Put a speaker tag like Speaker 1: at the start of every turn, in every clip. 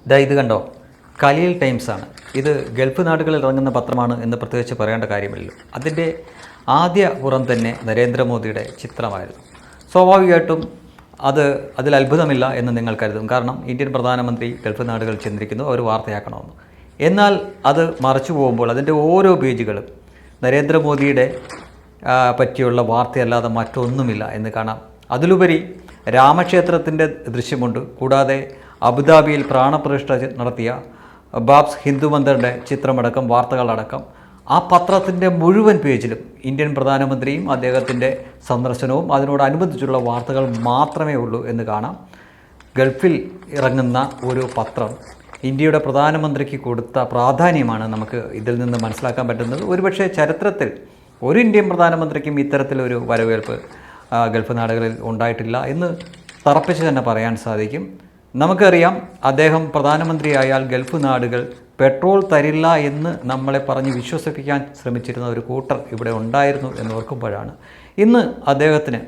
Speaker 1: ഇത് കണ്ടോ, കലീൽ ടൈംസാണ്. ഇത് ഗൾഫ് നാടുകളിൽ ഇറങ്ങുന്ന പത്രമാണ് എന്ന് പ്രത്യേകിച്ച് പറയേണ്ട കാര്യമില്ലല്ലോ. അതിൻ്റെ ആദ്യ പുറം തന്നെ നരേന്ദ്രമോദിയുടെ ചിത്രമായിരുന്നു. സ്വാഭാവികമായിട്ടും അതിൽ അത്ഭുതമില്ല എന്ന് നിങ്ങൾ കരുതും. കാരണം ഇന്ത്യൻ പ്രധാനമന്ത്രി ഗൾഫ് നാടുകളിൽ ചെന്നിരിക്കുന്നു, അവർ വാർത്തയാക്കണമെന്ന്. എന്നാൽ അത് മറച്ചു പോകുമ്പോൾ അതിൻ്റെ ഓരോ പേജുകളും നരേന്ദ്രമോദിയുടെ പറ്റിയുള്ള വാർത്തയല്ലാതെ മറ്റൊന്നുമില്ല എന്ന് കാണാം. അതിലുപരി രാമക്ഷേത്രത്തിൻ്റെ ദൃശ്യമുണ്ട്. കൂടാതെ അബുദാബിയിൽ പ്രാണപ്രതിഷ്ഠ നടത്തിയ ബാബ്സ് ഹിന്ദു മന്ദിറിൻ്റെ ചിത്രമടക്കം വാർത്തകളടക്കം ആ പത്രത്തിൻ്റെ മുഴുവൻ പേജിലും ഇന്ത്യൻ പ്രധാനമന്ത്രിയും അദ്ദേഹത്തിൻ്റെ സന്ദർശനവും അതിനോടനുബന്ധിച്ചുള്ള വാർത്തകൾ മാത്രമേ ഉള്ളൂ എന്ന് കാണാം. ഗൾഫിൽ ഇറങ്ങുന്ന ഒരു പത്രം ഇന്ത്യയുടെ പ്രധാനമന്ത്രിക്ക് കൊടുത്ത പ്രാധാന്യമാണ് നമുക്ക് ഇതിൽ നിന്ന് മനസ്സിലാക്കാൻ പറ്റുന്നത്. ഒരുപക്ഷെ ചരിത്രത്തിൽ ഒരു ഇന്ത്യൻ പ്രധാനമന്ത്രിക്കും ഇത്തരത്തിലൊരു വരവേൽപ്പ് ഗൾഫ് നാടുകളിൽ ഉണ്ടായിട്ടില്ല എന്ന് തറപ്പിച്ച് തന്നെ പറയാൻ സാധിക്കും. നമുക്കറിയാം, അദ്ദേഹം പ്രധാനമന്ത്രിയായാൽ ഗൾഫ് നാടുകൾ പെട്രോൾ തരില്ല എന്ന് നമ്മളെ പറഞ്ഞ് വിശ്വസിപ്പിക്കാൻ ശ്രമിച്ചിരുന്ന ഒരു കൂട്ടർ ഇവിടെ ഉണ്ടായിരുന്നു എന്ന് ഓർക്കുമ്പോഴാണ് ഇന്ന് അദ്ദേഹത്തിന്,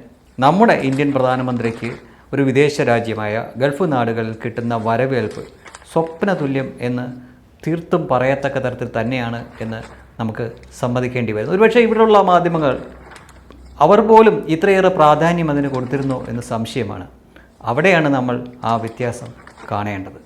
Speaker 1: നമ്മുടെ ഇന്ത്യൻ പ്രധാനമന്ത്രിക്ക് ഒരു വിദേശ രാജ്യമായ ഗൾഫ് നാടുകളിൽ കിട്ടുന്ന വരവേൽപ്പ് സ്വപ്നതുല്യം എന്ന് തീർത്തും പറയത്തക്ക തരത്തിൽ തന്നെയാണ് എന്ന് നമുക്ക് സമ്മതിക്കേണ്ടി വരുന്നു. ഒരുപക്ഷെ ഇവിടെയുള്ള മാധ്യമങ്ങൾ അവർ പോലും ഇത്രയേറെ പ്രാധാന്യം അതിന് കൊടുത്തിരുന്നോ എന്ന് സംശയമാണ്. അവിടെയാണ് നമ്മൾ ആ വ്യത്യാസം കാണേണ്ടത്.